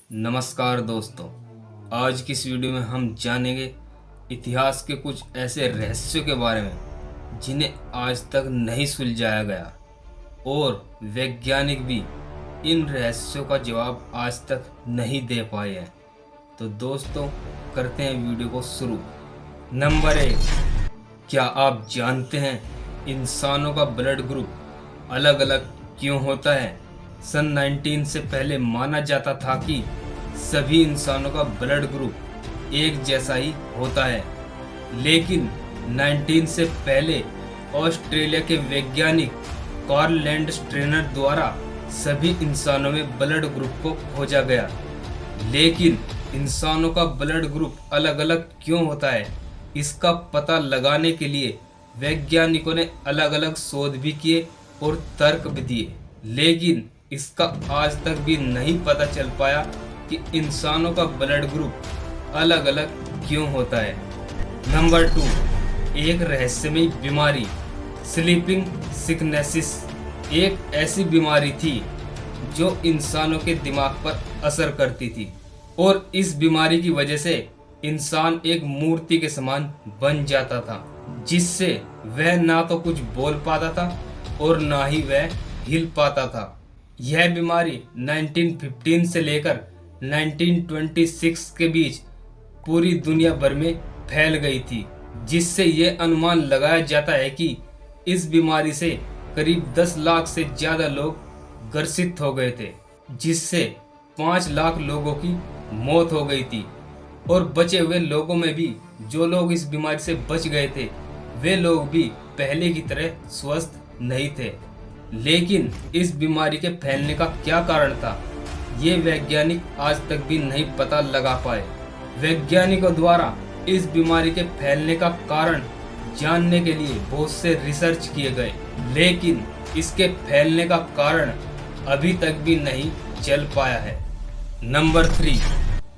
नमस्कार दोस्तों। आज की इस वीडियो में हम जानेंगे इतिहास के कुछ ऐसे रहस्यों के बारे में जिन्हें आज तक नहीं सुलझाया गया और वैज्ञानिक भी इन रहस्यों का जवाब आज तक नहीं दे पाए हैं। तो दोस्तों, करते हैं वीडियो को शुरू। नंबर 1, क्या आप जानते हैं इंसानों का ब्लड ग्रुप अलग अलग क्यों होता है? सन 19 से पहले माना जाता था कि सभी इंसानों का ब्लड ग्रुप एक जैसा ही होता है, लेकिन 19 से पहले ऑस्ट्रेलिया के वैज्ञानिक कार्ल लैंडस्ट्रेनर द्वारा सभी इंसानों में ब्लड ग्रुप को खोजा गया। लेकिन इंसानों का ब्लड ग्रुप अलग अलग क्यों होता है, इसका पता लगाने के लिए वैज्ञानिकों ने अलग अलग शोध भी किए और तर्क भी दिए, लेकिन इसका आज तक भी नहीं पता चल पाया कि इंसानों का ब्लड ग्रुप अलग अलग क्यों होता है। नंबर 2, एक रहस्यमयी बीमारी स्लीपिंग सिकनेसिस एक ऐसी बीमारी थी जो इंसानों के दिमाग पर असर करती थी और इस बीमारी की वजह से इंसान एक मूर्ति के समान बन जाता था, जिससे वह ना तो कुछ बोल पाता था और ना ही वह हिल पाता था। यह बीमारी 1915 से लेकर 1926 के बीच पूरी दुनिया भर में फैल गई थी, जिससे यह अनुमान लगाया जाता है कि इस बीमारी से करीब 10 लाख से ज़्यादा लोग ग्रसित हो गए थे, जिससे 5 लाख लोगों की मौत हो गई थी और बचे हुए लोगों में भी जो लोग इस बीमारी से बच गए थे वे लोग भी पहले की तरह स्वस्थ नहीं थे। लेकिन इस बीमारी के फैलने का क्या कारण था, ये वैज्ञानिक आज तक भी नहीं पता लगा पाए। वैज्ञानिकों द्वारा इस बीमारी के फैलने का कारण जानने के लिए बहुत से रिसर्च किए गए, लेकिन इसके फैलने का कारण अभी तक भी नहीं चल पाया है। नंबर 3,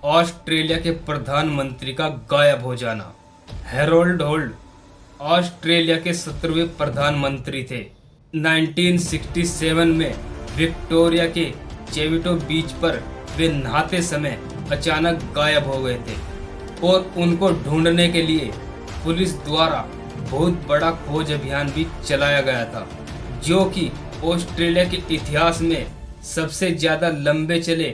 ऑस्ट्रेलिया के प्रधानमंत्री का गायब हो जाना। हैरोल्ड होल्ड ऑस्ट्रेलिया के 17वें प्रधानमंत्री थे। 1967 में विक्टोरिया के चेविटो बीच पर वे नहाते समय अचानक गायब हो गए थे और उनको ढूंढने के लिए पुलिस द्वारा बहुत बड़ा खोज अभियान भी चलाया गया था, जो कि ऑस्ट्रेलिया के इतिहास में सबसे ज़्यादा लंबे चले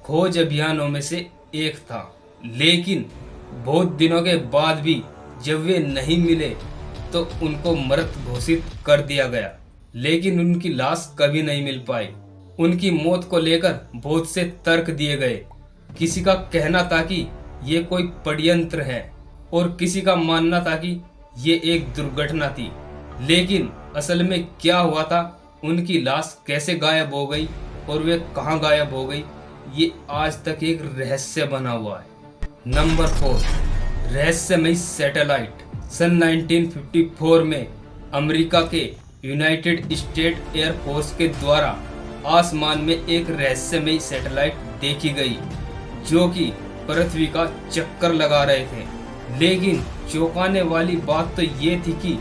खोज अभियानों में से एक था। लेकिन बहुत दिनों के बाद भी जब वे नहीं मिले तो उनको मृत घोषित कर दिया गया, लेकिन उनकी लाश कभी नहीं मिल पाई। उनकी मौत को लेकर बहुत से तर्क दिए गए। किसी का कहना था कि ये कोई षड्यंत्र है और किसी का मानना था कि ये एक दुर्घटना थी। लेकिन असल में क्या हुआ था, उनकी लाश कैसे गायब हो गई और वे कहाँ गायब हो गई, ये आज तक एक रहस्य बना हुआ है। नंबर 4, रहस्यमयी सैटेलाइट। सन 1954 में अमेरिका के यूनाइटेड स्टेट एयरफोर्स के द्वारा आसमान में एक रहस्यमयी सैटेलाइट देखी गई, जो कि पृथ्वी का चक्कर लगा रहे थे। लेकिन चौंकाने वाली बात तो ये थी कि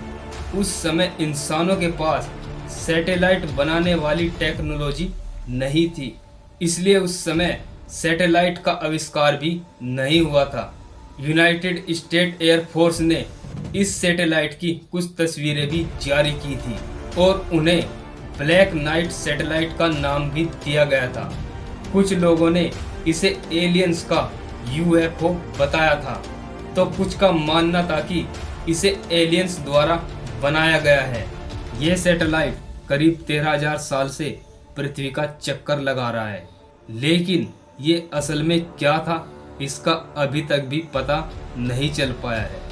उस समय इंसानों के पास सैटेलाइट बनाने वाली टेक्नोलॉजी नहीं थी, इसलिए उस समय सैटेलाइट का आविष्कार भी नहीं हुआ था। यूनाइटेड स्टेट एयरफोर्स ने इस सैटेलाइट की कुछ तस्वीरें भी जारी की थी और उन्हें ब्लैक नाइट सैटेलाइट का नाम भी दिया गया था। कुछ लोगों ने इसे एलियंस का यूएफओ बताया था, तो कुछ का मानना था कि इसे एलियंस द्वारा बनाया गया है। यह सैटेलाइट करीब 13,000 साल से पृथ्वी का चक्कर लगा रहा है, लेकिन ये असल में क्या था इसका अभी तक भी पता नहीं चल पाया है।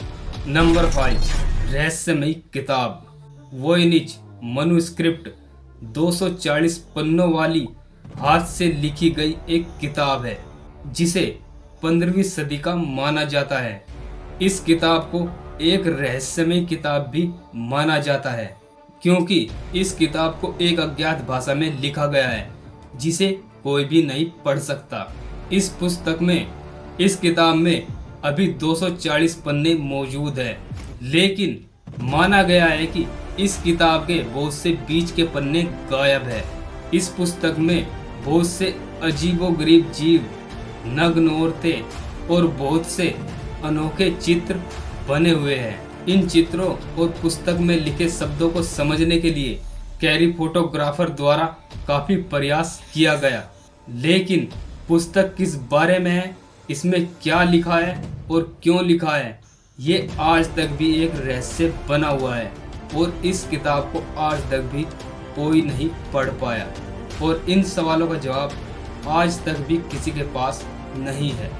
नंबर 5, रहस्यमयी किताब। वोइनिच मनुस्क्रिप्ट 240 पन्नों वाली हाथ से लिखी गई एक किताब है, जिसे 15वीं सदी का माना जाता है। इस किताब को एक रहस्यमयी किताब भी माना जाता है, क्योंकि इस किताब को एक अज्ञात भाषा में लिखा गया है, जिसे कोई भी नहीं पढ़ सकता। इस किताब में अभी 240 पन्ने मौजूद है, लेकिन माना गया है कि इस किताब के बहुत से बीच के पन्ने गायब है। इस पुस्तक में बहुत से अजीबोगरीब जीव नग्न औरतें और बहुत से अनोखे चित्र बने हुए हैं। इन चित्रों और पुस्तक में लिखे शब्दों को समझने के लिए कैरी फोटोग्राफर द्वारा काफी प्रयास किया गया, लेकिन पुस्तक किस बारे में है, इसमें क्या लिखा है और क्यों लिखा है, ये आज तक भी एक रहस्य बना हुआ है और इस किताब को आज तक भी कोई नहीं पढ़ पाया और इन सवालों का जवाब आज तक भी किसी के पास नहीं है।